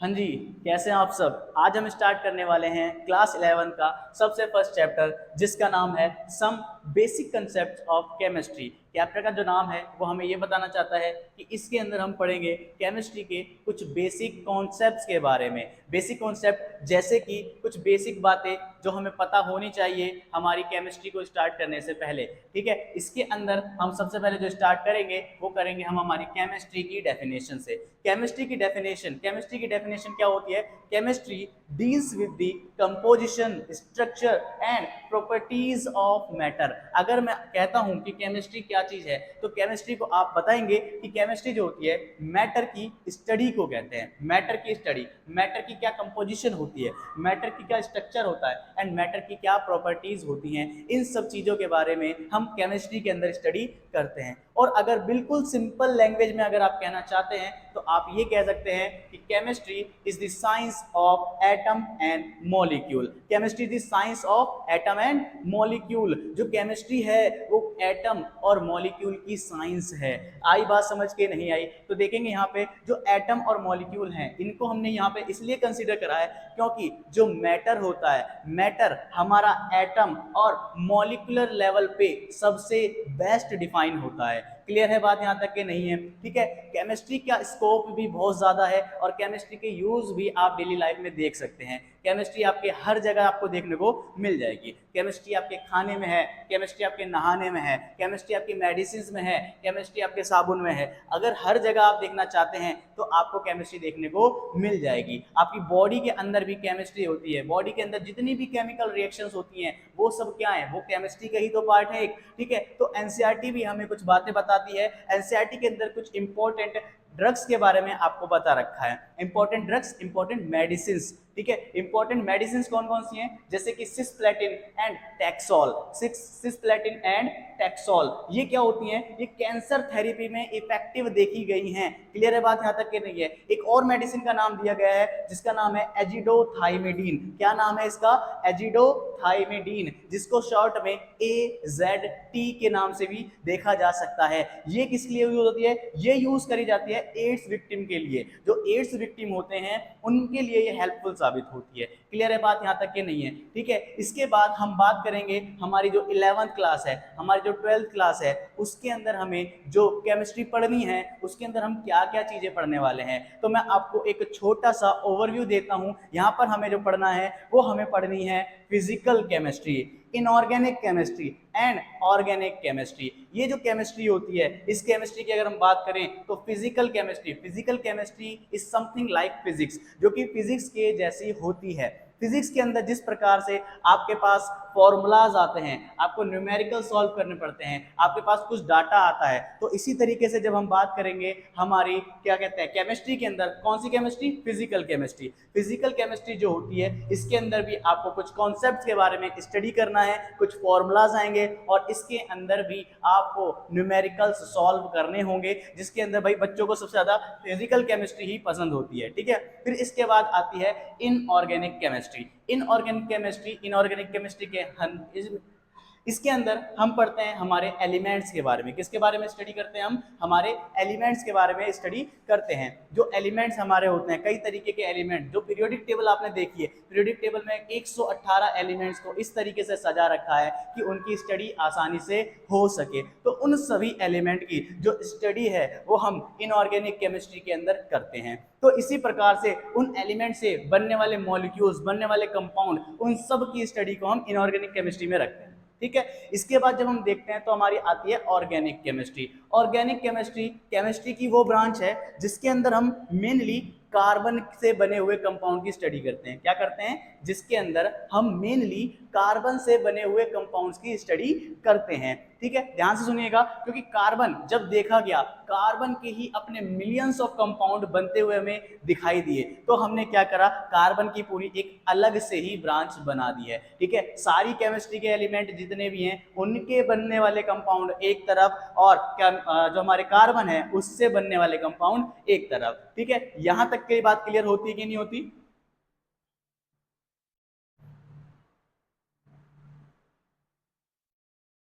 हाँ जी, कैसे हैं आप सब। आज हम स्टार्ट करने वाले हैं क्लास 11 का सबसे फर्स्ट चैप्टर, जिसका नाम है some basic concept of chemistry. Chapter का जो नाम है वो हमें ये बताना चाहता है कि इसके अंदर हम पढ़ेंगे केमिस्ट्री के कुछ बेसिक कॉन्सेप्ट्स के बारे में। बेसिक कॉन्सेप्ट जैसे कि कुछ बेसिक बातें जो हमें पता होनी चाहिए हमारी केमिस्ट्री को स्टार्ट करने से पहले। ठीक है, इसके अंदर हम सबसे पहले जो स्टार्ट करेंगे वो करेंगे हम हमारी केमिस्ट्री की डेफिनेशन से। केमिस्ट्री की डेफिनेशन क्या होती है? Chemistry deals with the composition, structure and properties of matter. अगर मैं कहता हूं कि केमिस्ट्री क्या चीज है, तो केमिस्ट्री को आप बताएंगे कि केमिस्ट्री जो होती है मैटर की स्टडी को कहते हैं। मैटर की स्टडी, मैटर की क्या कंपोजिशन होती है, मैटर की क्या स्ट्रक्चर होता है एंड मैटर की क्या प्रॉपर्टीज होती हैं, इन सब चीजों के बारे में हम केमिस्ट्री के अंदर स्टडी करते हैं। और अगर बिल्कुल सिंपल लैंग्वेज में अगर आप कहना चाहते हैं तो आप ये कह सकते हैं कि chemistry is the science of atom and molecule. Chemistry is the science of atom and molecule. जो केमिस्ट्री है वो एटम और मॉलिक्यूल की साइंस है। आई बात समझ के? नहीं आई तो देखेंगे यहाँ पे जो एटम और मॉलिक्यूल हैं इनको हमने यहाँ पे इसलिए कंसीडर करा है क्योंकि जो मैटर होता है, मैटर हमारा एटम और मॉलिक्यूलर लेवल पे सबसे बेस्ट डिफाइन होता है। क्लियर है बात यहाँ तक के? नहीं है? ठीक है, केमिस्ट्री का स्कोप भी बहुत ज्यादा है और केमिस्ट्री के यूज भी आप डेली लाइफ में देख सकते हैं। केमिस्ट्री आपके हर जगह आपको देखने को मिल जाएगी। केमिस्ट्री आपके खाने में है, केमिस्ट्री आपके नहाने में है, केमिस्ट्री आपकी मेडिसिन में है, केमिस्ट्री आपके साबुन में है। अगर हर जगह आप देखना चाहते हैं तो आपको केमिस्ट्री देखने को मिल जाएगी। आपकी बॉडी के अंदर भी केमिस्ट्री होती है। बॉडी के अंदर जितनी भी केमिकल रिएक्शंस होती हैं वो सब क्या है? वो केमिस्ट्री का ही तो पार्ट है एक। ठीक है, तो एनसीईआरटी भी हमें कुछ बातें बताती है। एनसीईआरटी के अंदर कुछ इंपॉर्टेंट ड्रग्स के बारे में आपको बता रखा है। Important drugs, important medicine. ठीक है, इंपॉर्टेंट मेडिसिन कौन कौन सी हैं? जैसे कि cisplatin and taxol. Cisplatin and taxol ये क्या होती हैं? ये कैंसर थेरेपी में इफेक्टिव देखी गई हैं। क्लियर है बात यहाँ तक के? नहीं है? एक और मेडिसिन का नाम दिया गया है जिसका नाम है एजिडोथाइमिडीन। क्या नाम है इसका? एजिडोथाइमिडीन, जिसको शॉर्ट में AZT के नाम से भी देखा जा सकता है। ये किस लिए यूज होती है? ये यूज करी जाती है एड्स विक्टिम के लिए। जो एड्स विक्टिम होते हैं उनके लिए ये हेल्पफुल साबित होती है। क्लियर है बात यहाँ तक के? नहीं है? ठीक है, इसके बाद हम बात करेंगे हमारी जो 11th क्लास है, हमारी जो 12th क्लास है, उसके अंदर हमें जो केमिस्ट्री पढ़नी है उसके अंदर हम क्या क्या चीजें पढ़ने वाले हैं। तो मैं आपको एक छोटा सा ओवरव्यू देता हूं। यहाँ पर हमें जो पढ़ना है वो हमें पढ़नी है physical chemistry, inorganic chemistry and organic chemistry. ये जो केमिस्ट्री होती है, इस केमिस्ट्री की अगर हम बात करें तो physical chemistry is something like physics, जो कि फिजिक्स के जैसी होती है। फिजिक्स के अंदर जिस प्रकार से आपके पास फॉर्मूलाज आते हैं, आपको न्यूमेरिकल सॉल्व करने पड़ते हैं, आपके पास कुछ डाटा आता है, तो इसी तरीके से जब हम बात करेंगे हमारी क्या कहते हैं केमिस्ट्री के अंदर, कौन सी chemistry? Physical chemistry. Physical chemistry जो होती है इसके अंदर भी आपको कुछ कॉन्सेप्ट्स के बारे में स्टडी करना है, कुछ फॉर्मूलाज आएंगे और इसके अंदर भी आपको न्यूमेरिकल्स सॉल्व करने होंगे, जिसके अंदर भाई बच्चों को सबसे ज्यादा फिजिकल केमिस्ट्री ही पसंद होती है। ठीक है, फिर इसके बाद आती है इनऑर्गेनिक केमिस्ट्री। इनऑर्गेनिक केमिस्ट्री के इसके अंदर हम पढ़ते हैं हमारे एलिमेंट्स के बारे में। किसके बारे में स्टडी करते हैं? हम हमारे एलिमेंट्स के बारे में स्टडी करते हैं। जो एलिमेंट्स हमारे होते हैं, कई तरीके के एलिमेंट, जो पीरियोडिक टेबल आपने देखी है, पीरियोडिक टेबल में 118 एलिमेंट्स को इस तरीके से सजा रखा है कि उनकी स्टडी आसानी से हो सके। तो उन सभी एलिमेंट की जो स्टडी है वो हम इनऑर्गेनिक केमिस्ट्री के अंदर करते हैं। तो इसी प्रकार से उन एलिमेंट से बनने वाले मॉलिक्यूल्स, बनने वाले कंपाउंड, उन सब की स्टडी को हम इनऑर्गेनिक केमिस्ट्री में रखते हैं। ठीक है, इसके बाद जब हम देखते हैं तो हमारी आती है organic chemistry. Organic chemistry chemistry की वो ब्रांच है जिसके अंदर हम मेनली कार्बन से बने हुए कंपाउंड की स्टडी करते हैं। क्या करते हैं? जिसके अंदर हम मेनली कार्बन से बने हुए कंपाउंड्स की स्टडी करते हैं। ठीक है, ध्यान से सुनिएगा, क्योंकि कार्बन जब देखा गया, कार्बन के ही अपने मिलियंस ऑफ कंपाउंड बनते हुए हमें दिखाई दिए, तो हमने क्या करा? कार्बन की पूरी एक अलग से ही ब्रांच बना दी है। ठीक है, सारी केमिस्ट्री के एलिमेंट जितने भी हैं उनके बनने वाले कंपाउंड एक तरफ और जो हमारे कार्बन है उससे बनने वाले कंपाउंड एक तरफ। ठीक है, यहां तक की बात क्लियर होती है कि नहीं होती?